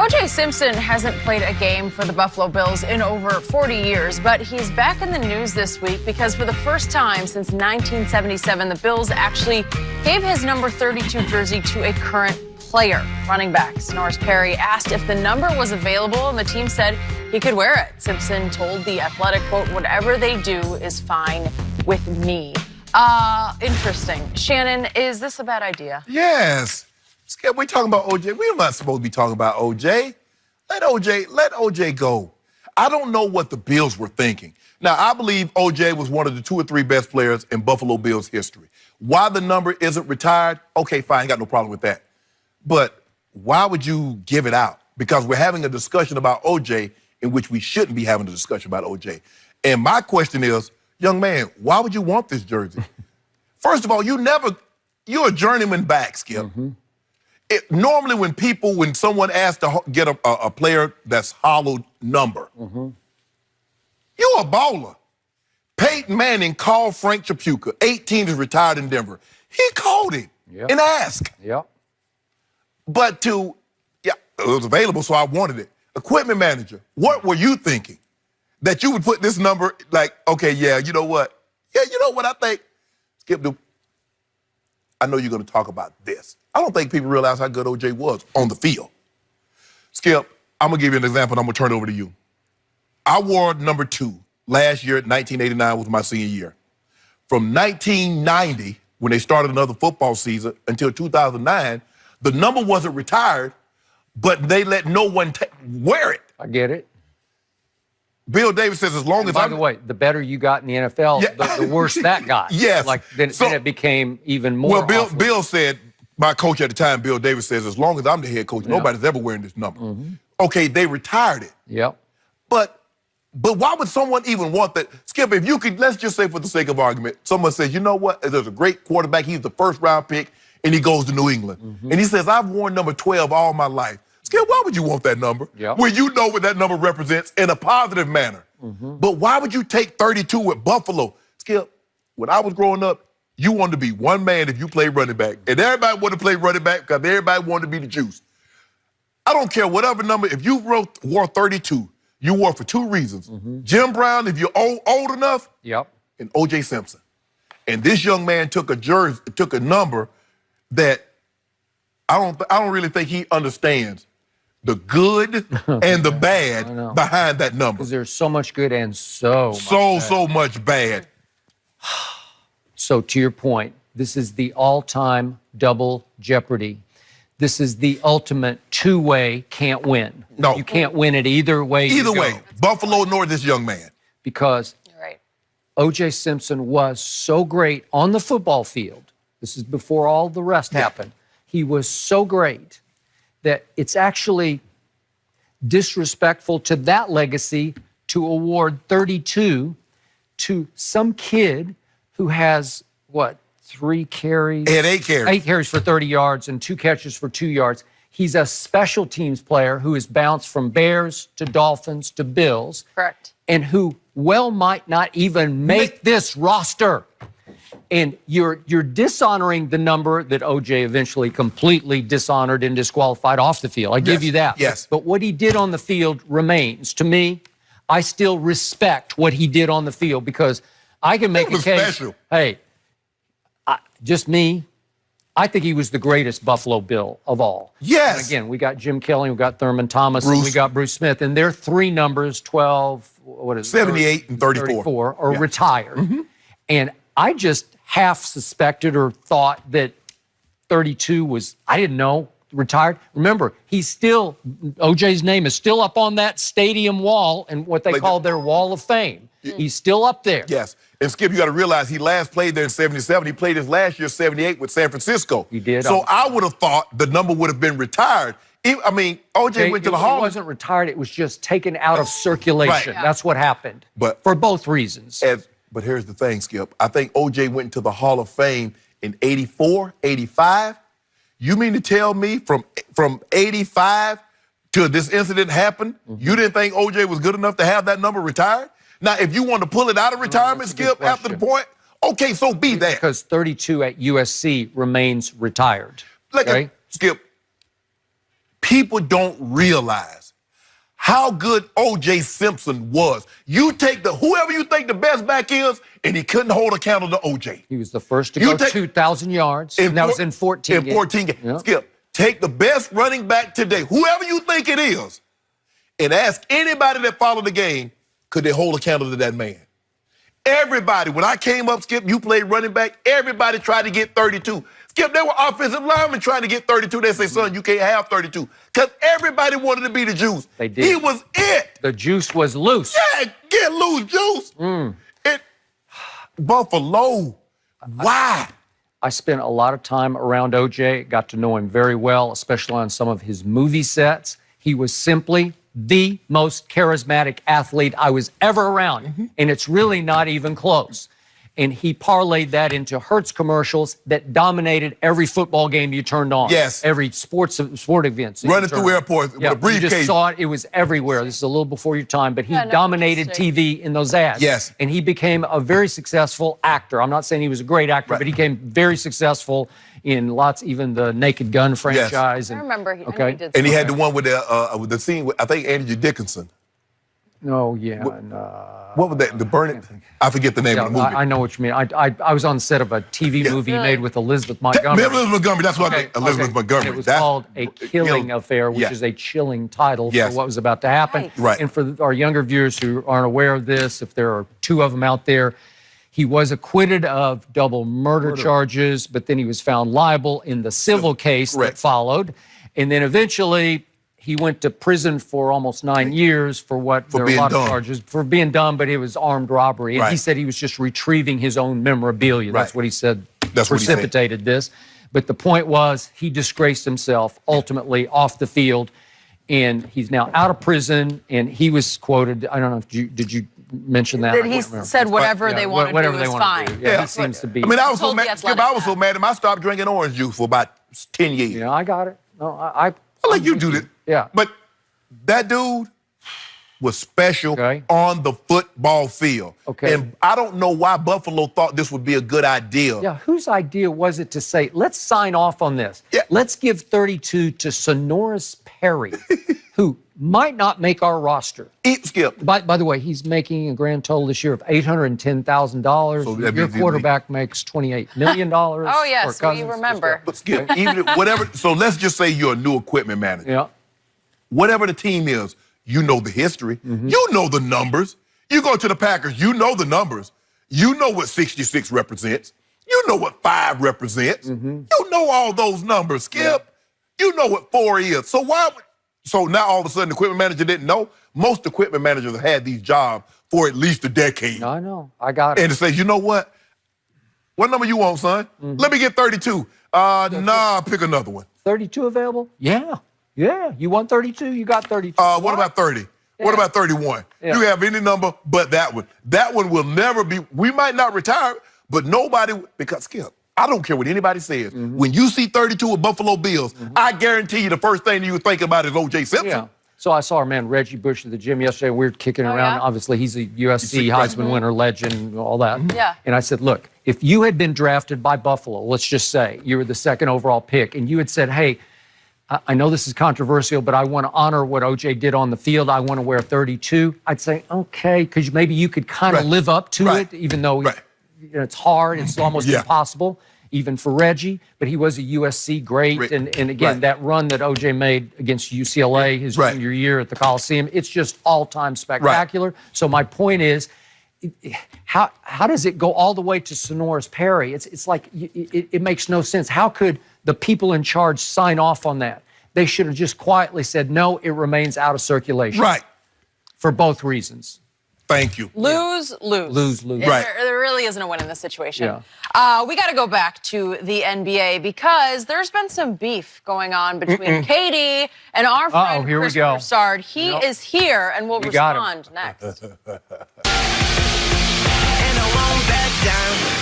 O.J. Simpson hasn't played a game for the Buffalo Bills in over 40 years, but he's back in the news this week because for the first time since 1977, the Bills actually gave his number 32 jersey to a current player. Running back Norris Perry asked if the number was available, and the team said he could wear it. Simpson told The Athletic, quote, "Whatever they do is fine with me." Interesting. Shannon, is this a bad idea? Yes. Skip, we talking about OJ. We're not supposed to be talking about OJ. Let OJ go. I don't know what the Bills were thinking. Now, I believe OJ was one of the 2 or 3 best players in Buffalo Bills history. Why the number isn't retired, okay, fine, got no problem with that. But why would you give it out? Because we're having a discussion about OJ in which we shouldn't be having a discussion about OJ. And my question is, young man, why would you want this jersey? First of all, you're a journeyman back, Skip. Mm-hmm. Normally when someone asks to get a player that's hollowed number, you're a bowler. Peyton Manning called Frank Chapuka, 18 is retired in Denver. He called him and asked. Yep. But it was available, so I wanted it. Equipment manager, what were you thinking? That you would put this number like, okay, yeah, you know what? Yeah, you know what I think? Skip, I know you're going to talk about this. I don't think people realize how good OJ was on the field. Skip, I'm going to give you an example, and I'm going to turn it over to you. I wore number 2 last year, 1989 was my senior year. From 1990, when they started another football season, until 2009, the number wasn't retired, but they let no one wear it. I get it. Bill Davis says as long as By the way, the better you got in the NFL, the worse that got. Yes. Then it became even more. Well, Bill said, my coach at the time, Bill Davis, says, as long as I'm the head coach, nobody's ever wearing this number. Okay, they retired it. Yep. But why would someone even want that? Skip, if you could, let's just say for the sake of argument, someone says, you know what, there's a great quarterback, he's the first-round pick, and he goes to New England. And he says, I've worn number 12 all my life. Skip, why would you want that number? When you know what that number represents in a positive manner. But why would you take 32 with Buffalo? Skip, when I was growing up, you wanted to be one man if you played running back. And everybody wanted to play running back because everybody wanted to be the juice. I don't care whatever number, if you wore 32, you wore for 2 reasons. Jim Brown, if you're old enough, and O.J. Simpson. And this young man took a number that I don't really think he understands the good and the bad behind that number. Because there's so much good and so much bad. So to your point, this is the all-time double jeopardy. This is the ultimate 2-way can't win. No. You can't win it either way. Either way, Buffalo nor this young man. Because O.J. Simpson was so great on the football field. This is before all the rest happened. He was so great that it's actually disrespectful to that legacy to award 32 to some kid who has, 3 carries? He had 8 carries. 8 carries for 30 yards and 2 catches for 2 yards. He's a special teams player who has bounced from Bears to Dolphins to Bills. Correct. And who might not even make this roster. And you're dishonoring the number that O.J. eventually completely dishonored and disqualified off the field. I give you that. Yes. But what he did on the field remains. To me, I still respect what he did on the field because I can make a case. Special. Hey, just me. I think he was the greatest Buffalo Bill of all. Yes. And again, we got Jim Kelly, we got Thurman Thomas, and we got Bruce Smith. And their 3 numbers, 12, 78 and 34. Are retired. And I just half suspected or thought that 32 was, I didn't know, retired. Remember, OJ's name is still up on that stadium wall and what they call their Wall of Fame. He's still up there. Yes. And Skip, you got to realize he last played there in 77. He played his last year, 78, with San Francisco. He did. So I would have thought the number would have been retired. I mean, OJ went to the Hall. It wasn't retired. It was just taken out of circulation. Right. That's what happened. But for both reasons. But here's the thing, Skip. I think OJ went into the Hall of Fame in 84, 85. You mean to tell me from 85 till this incident happened, you didn't think OJ was good enough to have that number retired? Now, if you want to pull it out of retirement, Skip, after the point, okay, so be that. Because 32 at USC remains retired. Skip, people don't realize how good O.J. Simpson was. You take whoever you think the best back is, and he couldn't hold a candle to O.J. He was the first to go 2,000 yards, and that was in 14 games. 14 games. Yeah. Skip, take the best running back today, whoever you think it is, and ask anybody that followed the game, could they hold a candle to that man? Everybody, when I came up, Skip, you played running back, everybody tried to get 32. Skip, there were offensive linemen trying to get 32. They say, son, you can't have 32. Because everybody wanted to be the Juice. They did. He was it. The juice was loose. Yeah, get loose, Juice. Buffalo, why? I spent a lot of time around OJ, got to know him very well, especially on some of his movie sets. He was simply the most charismatic athlete I was ever around, and it's really not even close. And he parlayed that into Hertz commercials that dominated every football game you turned on. Yes. Every sport event. Running through airports with a briefcase. You just saw it. It was everywhere. This is a little before your time, but he dominated TV in those ads. Yes. And he became a very successful actor. I'm not saying he was a great actor, but he became very successful in lots, even the Naked Gun franchise. I remember he did. And he had the one with the scene with, I think, Andrew Dickinson. Oh, yeah. What was that? The Burning? I forget the name of the movie. I know what you mean. I was on the set of a TV movie made with Elizabeth Montgomery. Elizabeth Montgomery, that's what I think. Elizabeth Montgomery. And it was called A Killing Affair, which is a chilling title for what was about to happen. Right. And for our younger viewers who aren't aware of this, if there are two of them out there, he was acquitted of double murder charges, but then he was found liable in the civil case that followed. And then eventually he went to prison for almost 9 years for there were a lot of charges for being dumb, but it was armed robbery. And he said he was just retrieving his own memorabilia. That's what he said precipitated this. But the point was he disgraced himself ultimately off the field, and he's now out of prison. And he was quoted, I don't know if did you mention that? That he said whatever they want to do is fine. Yeah, he seems to be. I mean, I was so mad. Skip, I was so mad at him. I stopped drinking orange juice for about 10 years. Yeah, I got it. No, I like you do that. Yeah. But that dude was special on the football field. Okay. And I don't know why Buffalo thought this would be a good idea. Yeah, whose idea was it to say, let's sign off on this? Yeah. Let's give 32 to Sonoris Perry, who might not make our roster. Skip. By the way, he's making a grand total this year of $810,000. So your quarterback makes $28 million. Oh, yes, we remember. But Skip, even whatever, so let's just say you're a new equipment manager. Yeah. Whatever the team is, you know the history. You know the numbers. You go to the Packers, you know the numbers. You know what 66 represents. You know what 5 represents. You know all those numbers, Skip. Yeah. You know what 4 is. So so now all of a sudden the equipment manager didn't know? Most equipment managers have had these jobs for at least a decade. I know. I got it. And to say, you know what? What number you want, son? Let me get 32. Nah, pick another one. 32 available? Yeah. Yeah. You want 32? You got 32. What about 30? Yeah. What about 31? Yeah. You have any number but that one. That one will never be, we might not retire, but nobody, because Skip, I don't care what anybody says. When you see 32 with Buffalo Bills, I guarantee you the first thing you would think about is O.J. Simpson. Yeah. So I saw our man Reggie Bush at the gym yesterday. We were kicking around. Yeah? Obviously, he's a USC Heisman winner, legend, all that. Yeah. And I said, look, if you had been drafted by Buffalo, let's just say you were the second overall pick, and you had said, hey, I know this is controversial, but I want to honor what O.J. did on the field. I want to wear 32. I'd say, okay, because maybe you could kind of live up to it, even though it's hard. It's almost impossible, even for Reggie. But he was a USC great. And again, that run that O.J. made against UCLA his junior year at the Coliseum, it's just all-time spectacular. So my point is, how does it go all the way to Sonoris Perry? It's like it makes no sense. How could the people in charge sign off on that? They should have just quietly said, no, it remains out of circulation. Right. For both reasons. Thank you. Lose. Right. There really isn't a win in this situation. Yeah. We got to go back to the NBA because there's been some beef going on between Katie and our friend Chris Broussard. He is here and will respond next. And I won't back down.